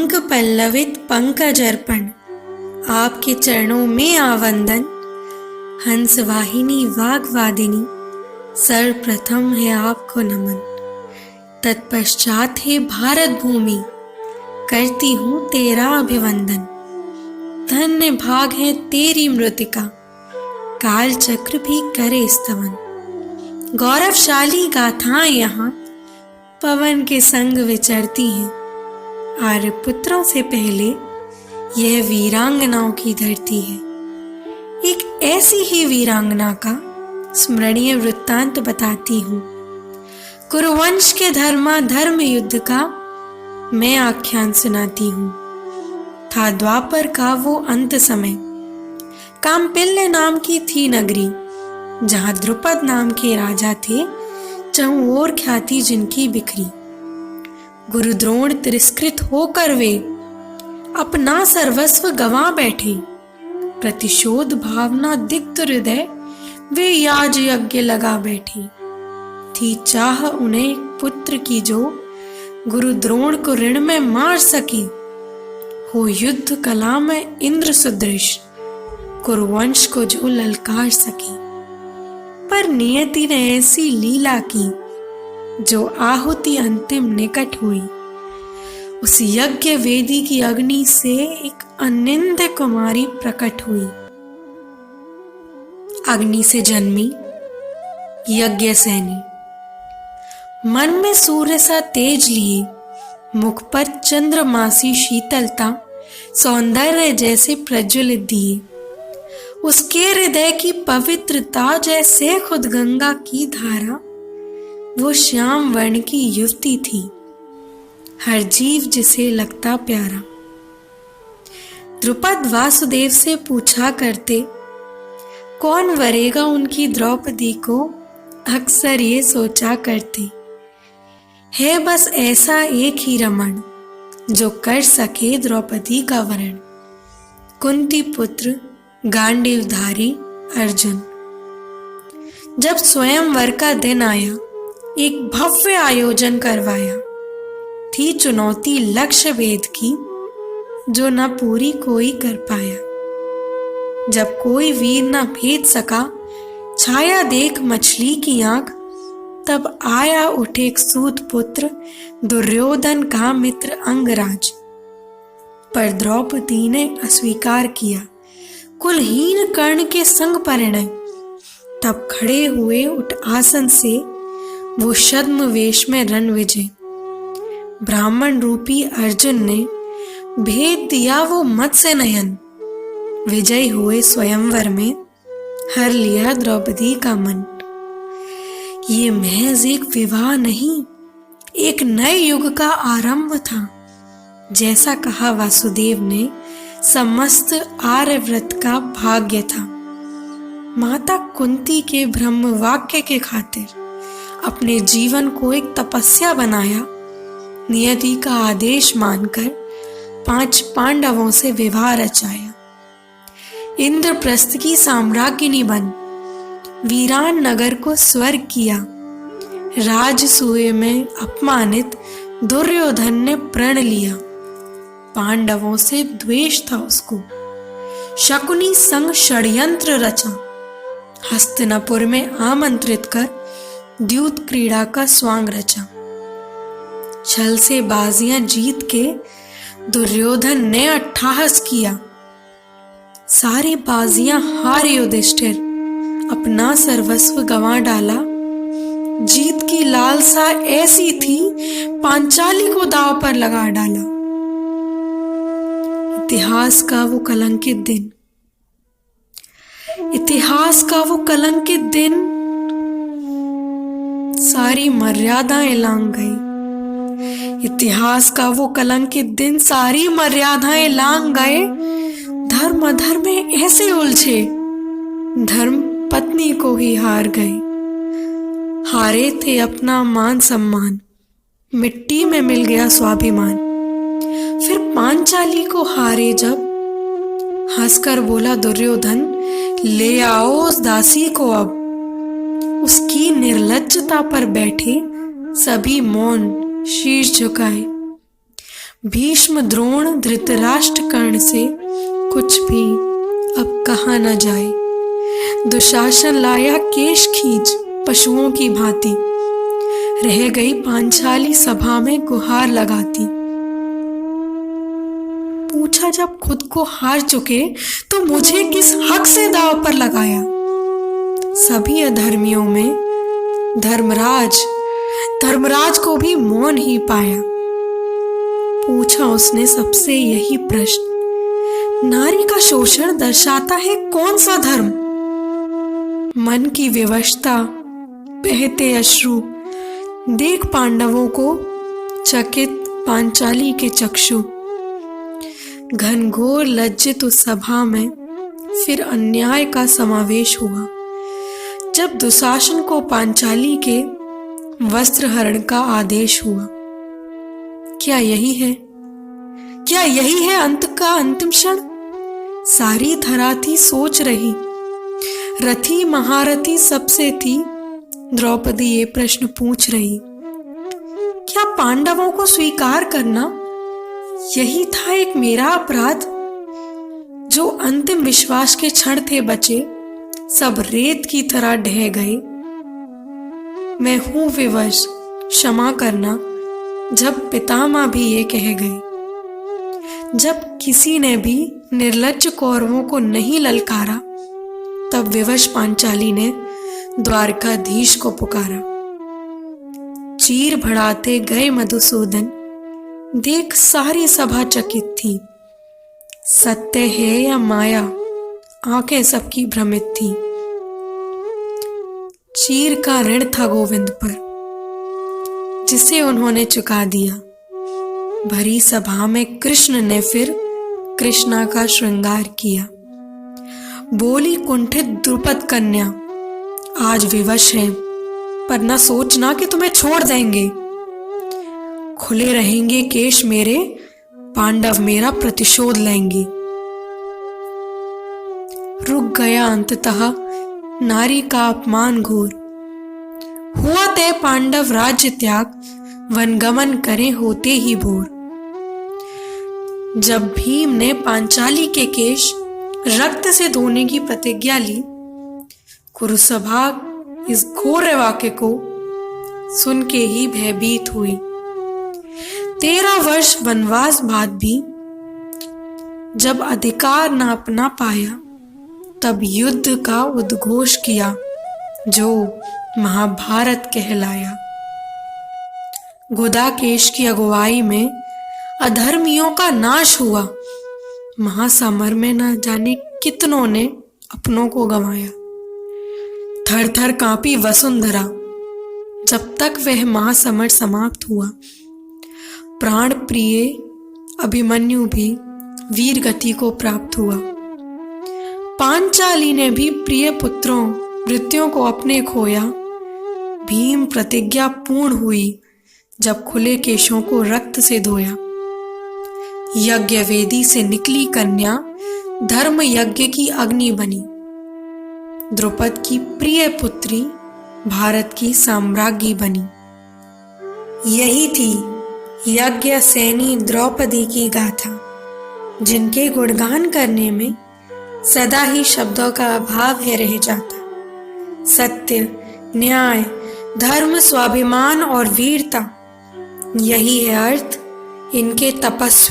अंक पल्लवित पंकज अर्पण, आपके चरणों में आवंदन। हंस वाहिनी वाग्वादिनी, सर्वप्रथम है आपको नमन। तत्पश्चात है भारत भूमि, करती हूँ तेरा अभिवंदन। धन्य भाग है तेरी मृतिका, काल चक्र भी करे स्तवन। गौरवशाली गाथाएं यहाँ पवन के संग विचरती हैं। आर्यपुत्रों से पहले यह वीरांगनाओं की धरती है। एक ऐसी ही वीरांगना का स्मरणीय वृत्तांत बताती हूँ। कुरुवंश के धर्माधर्म युद्ध का मैं आख्यान सुनाती हूँ। था द्वापर का वो अंत समय, काम्पिल्य नाम की थी नगरी, जहाँ द्रुपद नाम के राजा थे, चहुं ओर ख्याति जिनकी बिखरी। गुरु द्रोण तिरस्कृत होकर वे अपना सर्वस्व गंवा बैठे। प्रतिशोध भावना दिग्ध हृदय वे याज यज्ञ लगा बैठे। थी चाह उन्हें पुत्र की जो गुरु द्रोण को ऋण में मार सके। हो युद्ध कला में इंद्र सदृश, कुरुवंश को जो ललकार सके। पर नियति ने ऐसी लीला की, जो आहुति अंतिम निकट हुई। उस यज्ञ वेदी की अग्नि से एक अनिंद्य कुमारी प्रकट हुई। अग्नि से जन्मी यज्ञ सैनी, मन में सूर्य सा तेज लिए, मुख पर चंद्रमासी शीतलता, सौंदर्य जैसे प्रज्वलित दिए। उसके हृदय की पवित्रता जैसे खुद गंगा की धारा। वो श्याम वर्ण की युवती थी, हर जीव जिसे लगता प्यारा। द्रुपद वासुदेव से पूछा करते, कौन वरेगा उनकी द्रौपदी को। अक्सर ये सोचा करते, है बस ऐसा एक ही रमण, जो कर सके द्रौपदी का वरण। कुंती पुत्र गांडीवधारी अर्जुन। जब स्वयंवर का दिन आया, एक भव्य आयोजन करवाया। थी चुनौती लक्ष्य वेद की, जो न पूरी कोई कर पाया। जब कोई वीर न भेद सका, छाया देख मछली की आंख, तब आया उठे एक सूत पुत्र, दुर्योधन का मित्र अंगराज। पर द्रौपदी ने अस्वीकार किया, कुलहीन कर्ण के संग परिणय। तब खड़े हुए उठ आसन से, वो छद्म वेश में रण विजय। ब्राह्मण रूपी अर्जुन ने भेद दिया वो मत्स्य नयन। विजय हुए स्वयंवर में, हर लिया द्रौपदी का मन। ये महज एक विवाह नहीं, एक नए युग का आरंभ था। जैसा कहा वासुदेव ने, समस्त आर्यव्रत का भाग्य था। माता कुंती के ब्रह्म वाक्य के खातिर अपने जीवन को एक तपस्या बनाया। नियति का आदेश मानकर 5 पांडवों से विवाह रचाया। इंद्रप्रस्थ की साम्राज्ञी बन वीरान नगर को स्वर्ग किया। राजसूय में अपमानित दुर्योधन ने प्रण लिया। पांडवों से द्वेष था उसको। शकुनी संग षड्यंत्र रचा, हस्तिनापुर में आमंत्रित कर द्यूत क्रीड़ा का स्वांग रचा। छल से बाजियां जीत के दुर्योधन ने अट्टहास किया। सारी बाजियां हार युधिष्ठिर, अपना सर्वस्व गंवा डाला। जीत की लालसा ऐसी थी, पांचाली को दांव पर लगा डाला। इतिहास का वो कलंकित दिन, इतिहास का वो कलंकित दिन, सारी मर्यादाएं लांघ गई। इतिहास का वो कलंकित दिन, सारी मर्यादाएं लांघ गए। धर्म अधर्म में ऐसे उलझे, धर्म पत्नी को ही हार गए। हारे थे अपना मान सम्मान, मिट्टी में मिल गया स्वाभिमान। फिर पांचाली को हारे जब, हंसकर बोला दुर्योधन, ले आओ उस दासी को अब। उसकी निर्लज्जता पर बैठे सभी मौन शीश झुकाए। भीष्म द्रोण धृतराष्ट्र कर्ण से कुछ भी अब कहा न जाए। दुशासन लाया केश खींच पशुओं की भांति, रह गई पांचाली सभा में गुहार लगाती। पूछा जब खुद को हार चुके तो मुझे किस हक से दांव पर लगाया। सभी अधर्मियों में धर्मराज को भी मौन ही पाया। पूछा उसने सबसे यही प्रश्न, नारी का शोषण दर्शाता है कौन सा धर्म। मन की विवशता बहते अश्रु देख पांडवों को चकित पांचाली के चक्षु। घनघोर लज्जित उस सभा में फिर अन्याय का समावेश हुआ, जब दुशासन को पांचाली के वस्त्र हरण का आदेश हुआ। क्या यही है अंत का अंतिम क्षण। सारी धरा थी सोच रही, रथी महारथी सबसे थी द्रौपदी ये प्रश्न पूछ रही। क्या पांडवों को स्वीकार करना यही था एक मेरा अपराध। जो अंतिम विश्वास के क्षण थे बचे, सब रेत की तरह ढह गए। मैं हूं विवश, क्षमा करना, जब पितामह भी ये कह गए। जब किसी ने भी निर्लज्ज कौरवों को नहीं ललकारा, तब विवश पांचाली ने द्वारकाधीश को पुकारा। चीर बढ़ाते गए मधुसूदन, देख सारी सभा चकित थी। सत्य है या माया, आंखें सबकी भ्रमित थी। चीर का ऋण था गोविंद पर, जिसे उन्होंने चुका दिया। भरी सभा में कृष्ण ने फिर कृष्णा का श्रृंगार किया। बोली कुंठित द्रुपद कन्या, आज विवश हैं, पर न सोचना कि तुम्हें छोड़ देंगे। खुले रहेंगे केश मेरे, पांडव मेरा प्रतिशोध लेंगे। रुक गया अंततः नारी का अपमान घोर। हुआ तय पांडव राज्य त्याग, वनगमन करें होते ही भोर। जब भीम ने पांचाली के केश रक्त से धोने की प्रतिज्ञा ली, कुरुसभा इस घोर वाक्य को सुन के ही भयभीत हुई। 13 वर्ष वनवास बाद भी जब अधिकार न अपना पाया, तब युद्ध का उद्घोष किया, जो महाभारत कहलाया। गुदाकेश की अगुवाई में अधर्मियों का नाश हुआ। महासमर में न जाने कितनों ने अपनों को गंवाया। थर थर कांपी वसुंधरा, जब तक वह महासमर समाप्त हुआ। प्राण प्रिय अभिमन्यु भी वीर गति को प्राप्त हुआ। पांचाली ने भी प्रिय पुत्रों मृत्युओं को अपने खोया। भीम प्रतिज्ञा पूर्ण हुई, जब खुले केशों को रक्त से धोया। यज्ञ वेदी से निकली कन्या, धर्म यज्ञ की अग्नि बनी। द्रुपद की प्रिय पुत्री भारत की साम्राज्ञी बनी। यही थी यज्ञ सैनी द्रौपदी की गाथा, जिनके गुणगान करने में सदा ही शब्दों का अभाव है रह जाता। सत्य, न्याय, धर्म, स्वाभिमान और वीरता, यही है अर्थ इनके तपस्वी